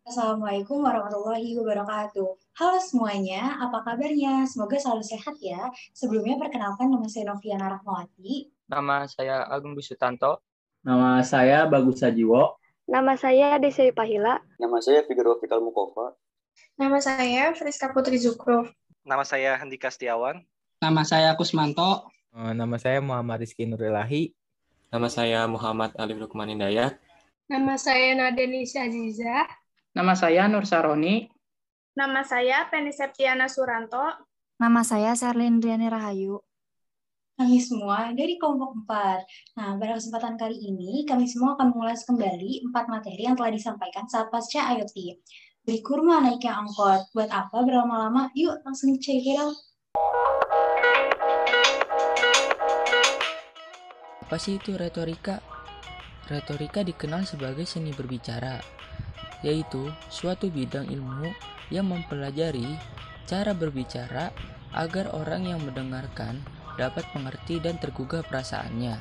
Assalamualaikum warahmatullahi wabarakatuh. Halo semuanya, apa kabarnya? Semoga selalu sehat ya. Sebelumnya perkenalkan nama saya Noviana Rahmawati. Nama saya Agung Dwi Sutanto. Nama saya Bagus Sajiwo. Nama saya Desi Pahila. Nama saya Figaro Fikal Mukova. Nama saya Friska Putri Zukro. Nama saya Handika Setiawan. Nama saya Kusmanto. Nama saya Muhammad Rizky Nurilahi. Nama saya Muhammad Alif Lukman Hidayat. Nama saya Nadeni Aziza. Nama saya Nur Saroni. Nama saya Penny Septiana Suranto. Nama saya Sherlyn Driani Rahayu. Kami semua dari kelompok 4. Nah, pada kesempatan kali ini, kami semua akan mengulas kembali 4 materi yang telah disampaikan saat pasca IoT. Beli kurma naiknya angkot. Buat apa berlama-lama? Yuk, langsung check it out. Apa sih itu retorika? Retorika dikenal sebagai seni berbicara, yaitu suatu bidang ilmu yang mempelajari cara berbicara agar orang yang mendengarkan dapat mengerti dan tergugah perasaannya.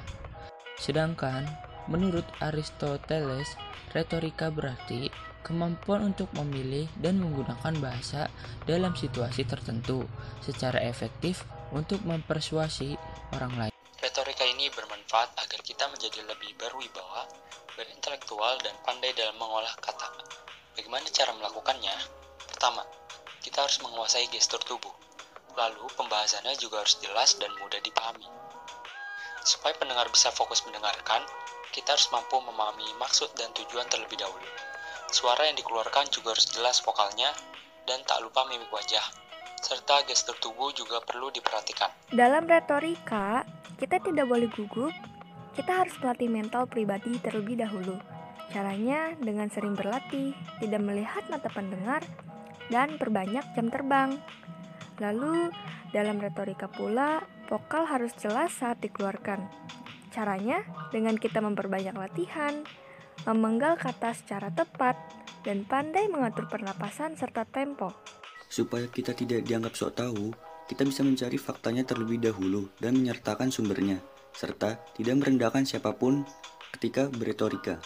Sedangkan menurut Aristoteles, retorika berarti kemampuan untuk memilih dan menggunakan bahasa dalam situasi tertentu secara efektif untuk mempersuasi orang lain. Retorika ini bermanfaat agar kita menjadi lebih berwibawa, berintelektual, dan pandai dalam mengolah kata. Bagaimana cara melakukannya? Pertama, kita harus menguasai gestur tubuh. Lalu, pembahasannya juga harus jelas dan mudah dipahami. Supaya pendengar bisa fokus mendengarkan, kita harus mampu memahami maksud dan tujuan terlebih dahulu. Suara yang dikeluarkan juga harus jelas vokalnya, dan tak lupa mimik wajah, serta gestur tubuh juga perlu diperhatikan. Dalam retorika, kita tidak boleh gugup, kita harus melatih mental pribadi terlebih dahulu. Caranya dengan sering berlatih, tidak melihat mata pendengar, dan perbanyak jam terbang. Lalu, dalam retorika pula, vokal harus jelas saat dikeluarkan. Caranya dengan kita memperbanyak latihan, memenggal kata secara tepat, dan pandai mengatur pernapasan serta tempo. Supaya kita tidak dianggap sok tahu, kita bisa mencari faktanya terlebih dahulu dan menyertakan sumbernya, serta tidak merendahkan siapapun ketika berretorika.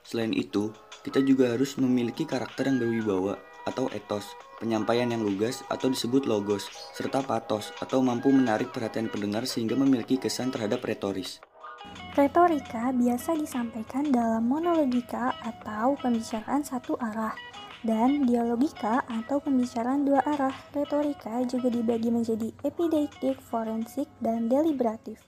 Selain itu, kita juga harus memiliki karakter yang berwibawa atau etos, penyampaian yang lugas atau disebut logos, serta patos atau mampu menarik perhatian pendengar sehingga memiliki kesan terhadap retoris. Retorika biasa disampaikan dalam monologika atau pembicaraan satu arah, dan dialogika atau pembicaraan dua arah. Retorika juga dibagi menjadi epideiktik, forensik, dan deliberatif.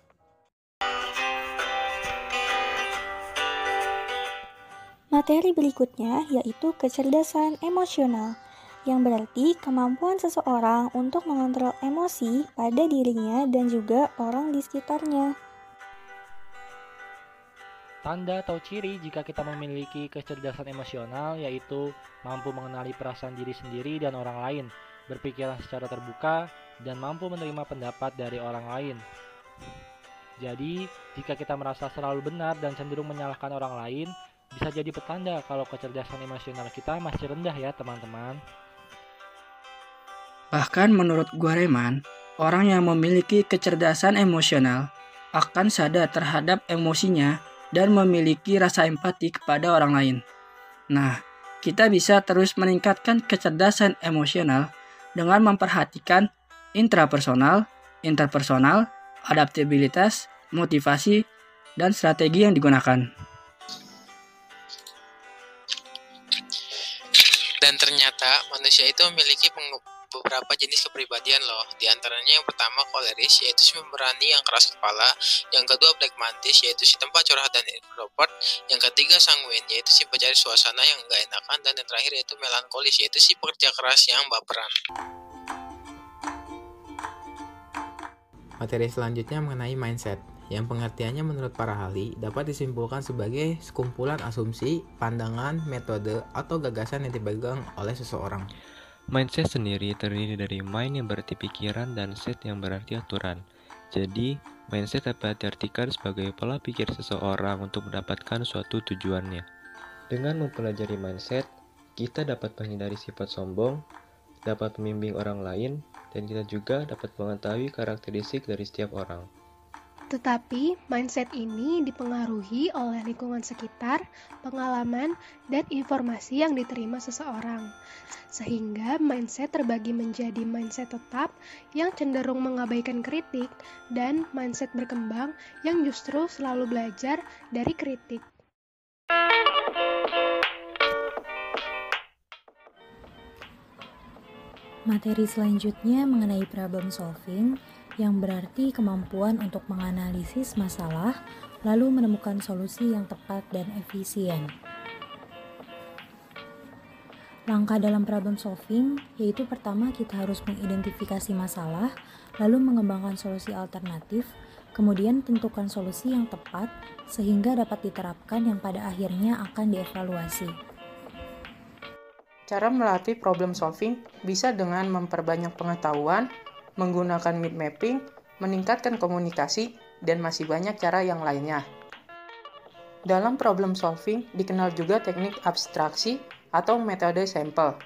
Materi berikutnya yaitu kecerdasan emosional, yang berarti kemampuan seseorang untuk mengontrol emosi pada dirinya dan juga orang di sekitarnya. Tanda atau ciri jika kita memiliki kecerdasan emosional yaitu mampu mengenali perasaan diri sendiri dan orang lain, berpikiran secara terbuka, dan mampu menerima pendapat dari orang lain. Jadi, jika kita merasa selalu benar dan cenderung menyalahkan orang lain, bisa jadi petanda kalau kecerdasan emosional kita masih rendah ya teman-teman. Bahkan menurut Guareman, orang yang memiliki kecerdasan emosional akan sadar terhadap emosinya dan memiliki rasa empati kepada orang lain. Nah, kita bisa terus meningkatkan kecerdasan emosional dengan memperhatikan intrapersonal, interpersonal, adaptabilitas, motivasi, dan strategi yang digunakan. Dan ternyata manusia itu memiliki beberapa jenis kepribadian loh. Di antaranya yang pertama koleris, yaitu si pemberani yang keras kepala. Yang kedua phlegmatis, yaitu si tempat curhat dan introvert. Yang ketiga sanguin, yaitu si pencari suasana yang gak enakan. Dan yang terakhir yaitu melankolis, yaitu si pekerja keras yang baperan. Materi selanjutnya mengenai mindset, yang pengertiannya menurut para ahli dapat disimpulkan sebagai sekumpulan asumsi, pandangan, metode, atau gagasan yang dipegang oleh seseorang. Mindset sendiri terdiri dari mind yang berarti pikiran dan set yang berarti aturan. Jadi, mindset dapat diartikan sebagai pola pikir seseorang untuk mendapatkan suatu tujuannya. Dengan mempelajari mindset, kita dapat menghindari sifat sombong, dapat membimbing orang lain, dan kita juga dapat mengetahui karakteristik dari setiap orang. Tetapi mindset ini dipengaruhi oleh lingkungan sekitar, pengalaman, dan informasi yang diterima seseorang. Sehingga mindset terbagi menjadi mindset tetap yang cenderung mengabaikan kritik dan mindset berkembang yang justru selalu belajar dari kritik. Materi selanjutnya mengenai problem solving, yang berarti kemampuan untuk menganalisis masalah, lalu menemukan solusi yang tepat dan efisien. Langkah dalam problem solving yaitu pertama kita harus mengidentifikasi masalah, lalu mengembangkan solusi alternatif, kemudian tentukan solusi yang tepat sehingga dapat diterapkan yang pada akhirnya akan dievaluasi. Cara melatih problem solving bisa dengan memperbanyak pengetahuan, menggunakan mind mapping, meningkatkan komunikasi, dan masih banyak cara yang lainnya. Dalam problem solving dikenal juga teknik abstraksi atau metode sampel,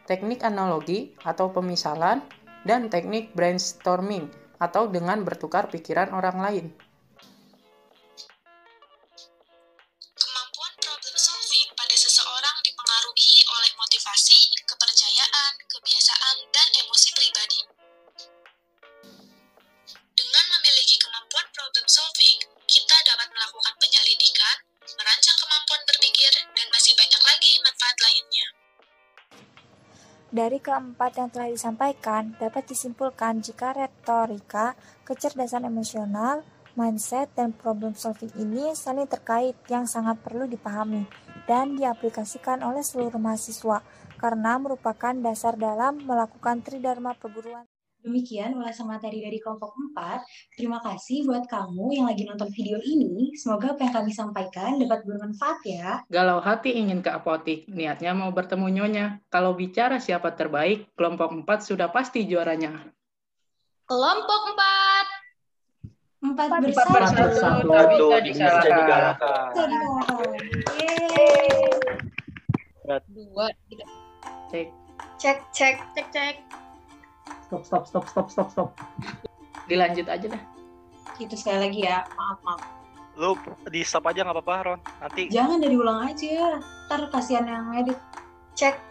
teknik analogi atau pemisalan, dan teknik brainstorming atau dengan bertukar pikiran orang lain. Kemampuan problem solving pada seseorang dipengaruhi oleh motivasi, kepercayaan, kebiasaan, dan emosi pribadi. Dengan memiliki kemampuan problem solving, kita dapat melakukan penyelidikan, merancang kemampuan berpikir, dan masih banyak lagi manfaat lainnya. Dari keempat yang telah disampaikan, dapat disimpulkan jika retorika, kecerdasan emosional, mindset, dan problem solving ini saling terkait yang sangat perlu dipahami dan diaplikasikan oleh seluruh mahasiswa karena merupakan dasar dalam melakukan tridharma perguruan. Demikian ulasan materi dari kelompok 4. Terima kasih buat kamu yang lagi nonton video ini. Semoga apa yang kami sampaikan dapat bermanfaat ya. Galau hati ingin ke apotik, niatnya mau bertemu nyonya. Kalau bicara siapa terbaik, kelompok 4 sudah pasti juaranya. Kelompok 4. 4 bersatu. Tak bisa dikalahkan. Yeay. 2, 3. Cek. Stop. Dilanjut aja dah. Itu sekali lagi ya, maaf. Lu di stop aja nggak apa-apa, Ron. Nanti. Jangan dari ulang aja. Ntar kasihan yang edit. Cek.